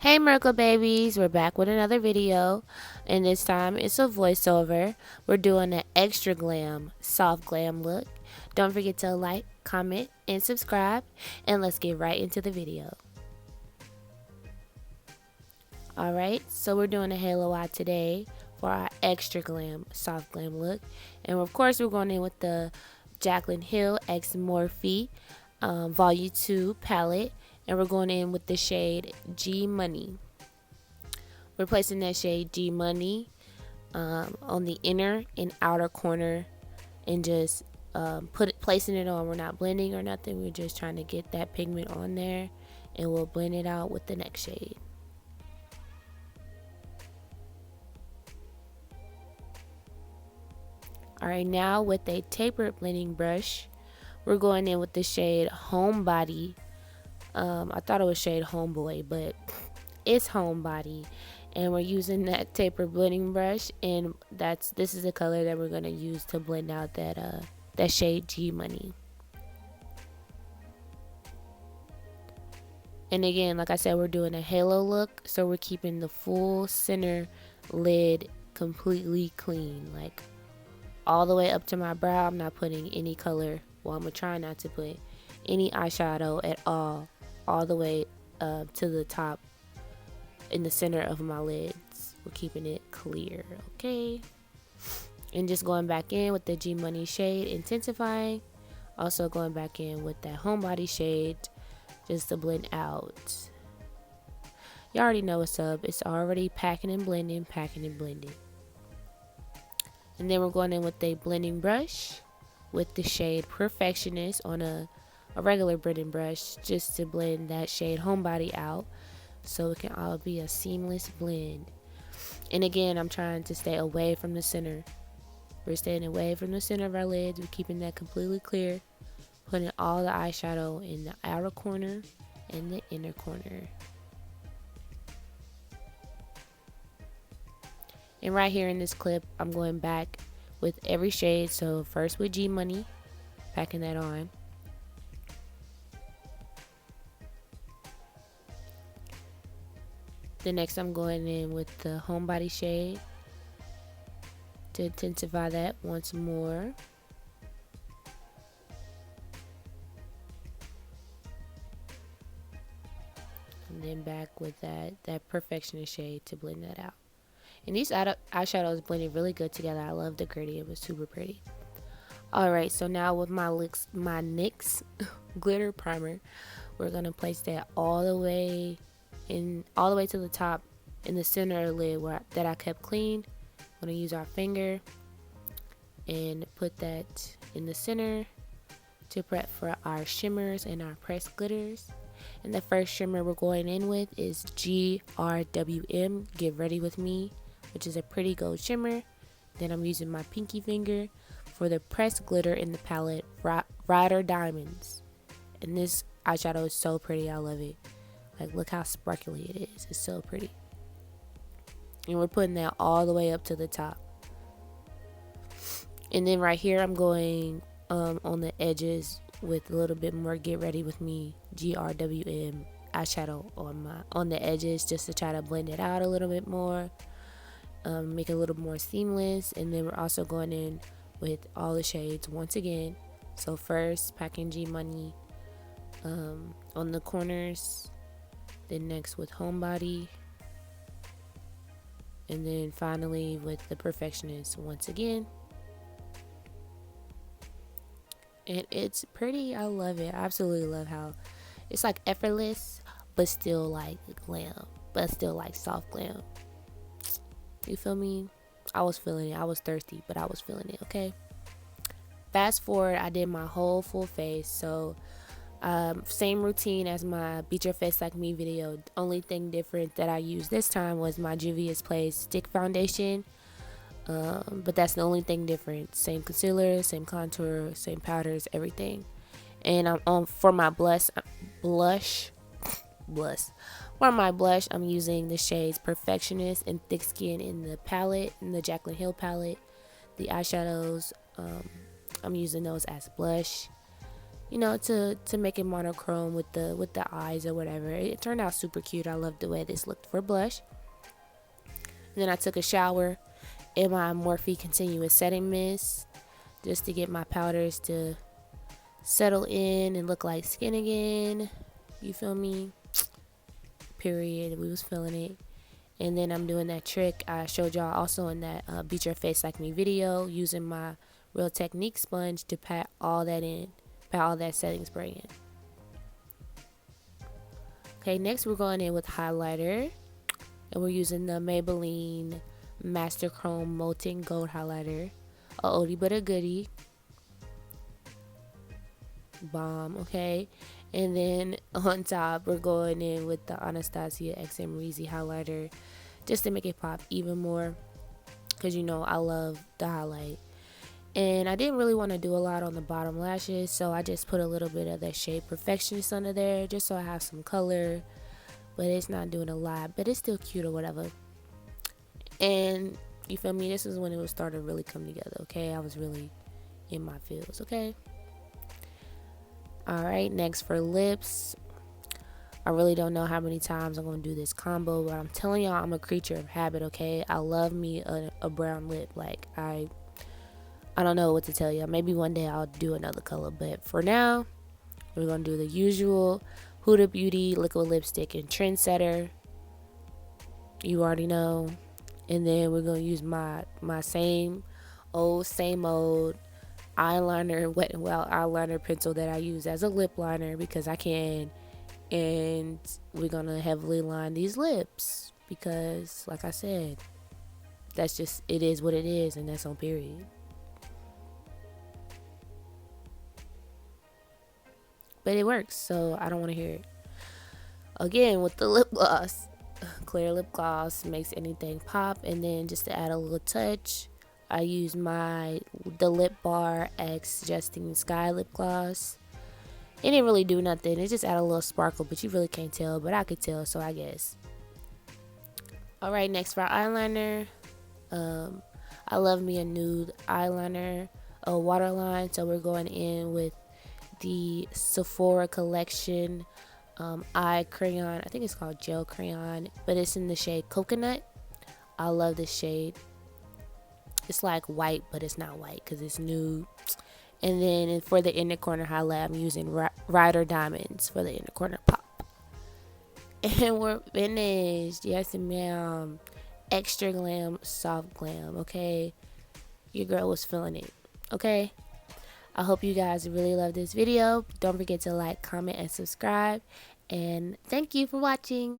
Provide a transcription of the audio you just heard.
Hey Miracle Babies, we're back with another video, and this time it's a voiceover. We're doing an extra glam, soft glam look. Don't forget to like, comment, and subscribe, and let's get right into the video. Alright, so we're doing a halo eye today for our extra glam, soft glam look. And of course we're going in with the Jaclyn Hill X Morphe Volume 2 palette. And we're going in with the shade G Money. We're placing that shade G Money on the inner and outer corner and just placing it on. We're not blending or nothing. We're just trying to get that pigment on there, and we'll blend it out with the next shade. Alright, now with a tapered blending brush, we're going in with the shade Homebody. I thought it was shade Homeboy, but it's Homebody, and we're using that taper blending brush, and this is the color that we're going to use to blend out that shade G Money. And again, like I said, we're doing a halo look, so we're keeping the full center lid completely clean, like all the way up to my brow. I'm not putting any color, well, I'm gonna try not to put any eyeshadow at all the way to the top in the center of my lids. We're keeping it clear, okay? And just going back in with the G Money shade, intensifying. Also going back in with that Homebody shade just to blend out. You already know what's up. It's already packing and blending, packing and blending. And then we're going in with a blending brush with the shade Perfectionist on a regular blending brush, just to blend that shade Homebody out so it can all be a seamless blend. And again, I'm trying to stay away from the center. We're staying away from the center of our lids. We're keeping that completely clear, putting all the eyeshadow in the outer corner and the inner corner. And right here in this clip, I'm going back with every shade. So first with G Money, packing that on. The next I'm going in with the Homebody shade to intensify that once more. And then back with that Perfectionist shade to blend that out. And these eyeshadows blended really good together. I love the gradient. It was super pretty. Alright, so now with my NYX glitter primer, we're going to place that all the way to the top in the center of the lid that I kept clean. I'm going to use our finger and put that in the center to prep for our shimmers and our pressed glitters. And the first shimmer we're going in with is GRWM, Get Ready With Me, which is a pretty gold shimmer. Then I'm using my pinky finger for the pressed glitter in the palette, Rider Diamonds. And this eyeshadow is so pretty. I love it. Like, look how sparkly it is. It's so pretty. And we're putting that all the way up to the top. And then right here, I'm going on the edges with a little bit more Get Ready With Me GRWM eyeshadow on the edges, just to try to blend it out a little bit more, make it a little more seamless. And then we're also going in with all the shades once again. So first, packing G Money on the corners. Then next with Homebody, and then finally with the Perfectionist once again. And it's pretty. I love it. I absolutely love how it's like effortless, but still like glam, but still like soft glam. You feel me? I was feeling it. I was thirsty, but I was feeling it. Okay. Fast forward, I did my whole full face. So same routine as my Beat Your Face Like Me video. The only thing different that I used this time was my Juvia's Place stick foundation, but that's the only thing different. Same concealer, same contour, same powders, everything. And I'm on for my blush. For my blush, I'm using the shades Perfectionist and Thick Skin in the palette, in the Jaclyn Hill palette. The eyeshadows, I'm using those as blush. you know, to make it monochrome with the eyes or whatever. It turned out super cute. I loved the way this looked for blush. And then I took a shower in my Morphe Continuous Setting Mist just to get my powders to settle in and look like skin again. You feel me? Period. We was feeling it. And then I'm doing that trick I showed y'all also in that Beat Your Face Like Me video, using my Real Technique sponge to pat all that in, pat all that setting spray in. Okay, next we're going in with highlighter, and we're using the Maybelline Master Chrome Molten Gold Highlighter, a oldie but a goodie. Bomb, okay? And then on top, we're going in with the Anastasia XM Reezy highlighter just to make it pop even more, because you know I love the highlight. And I didn't really want to do a lot on the bottom lashes, so I just put a little bit of that shade Perfectionist under there just so I have some color, but it's not doing a lot, but it's still cute or whatever. And you feel me? This is when it was starting to really come together, okay? I was really in my feels, okay? Alright, next for lips. I really don't know how many times I'm going to do this combo, but I'm telling y'all I'm a creature of habit, okay? I love me a brown lip. Like, I don't know what to tell you. Maybe one day I'll do another color, but for now, we're going to do the usual Huda Beauty liquid lipstick in Trendsetter. You already know. And then we're going to use my same old eyeliner, Wet n Wild eyeliner pencil that I use as a lip liner because I can. And we're going to heavily line these lips because, like I said, that's just, it is what it is, and that's on period. But it works, so I don't want to hear it. Again, with the lip gloss, clear lip gloss makes anything pop. And then just to add a little touch, I use the Lip Bar X Jesting Sky lip gloss. It didn't really do nothing. It just added a little sparkle, but you really can't tell. But I could tell, so I guess. Alright, next for eyeliner. I love me a nude eyeliner, a waterline. So we're going in with the Sephora Collection eye crayon. I think it's called gel crayon, but it's in the shade Coconut. I love this shade. It's like white, but it's not white because it's nude. And then for the inner corner highlight, I'm using Rider Diamonds for the inner corner pop. And we're finished. Yes, ma'am. Extra glam, soft glam, okay? Your girl was feeling it, okay? I hope you guys really love this video. Don't forget to like, comment, and subscribe. And thank you for watching.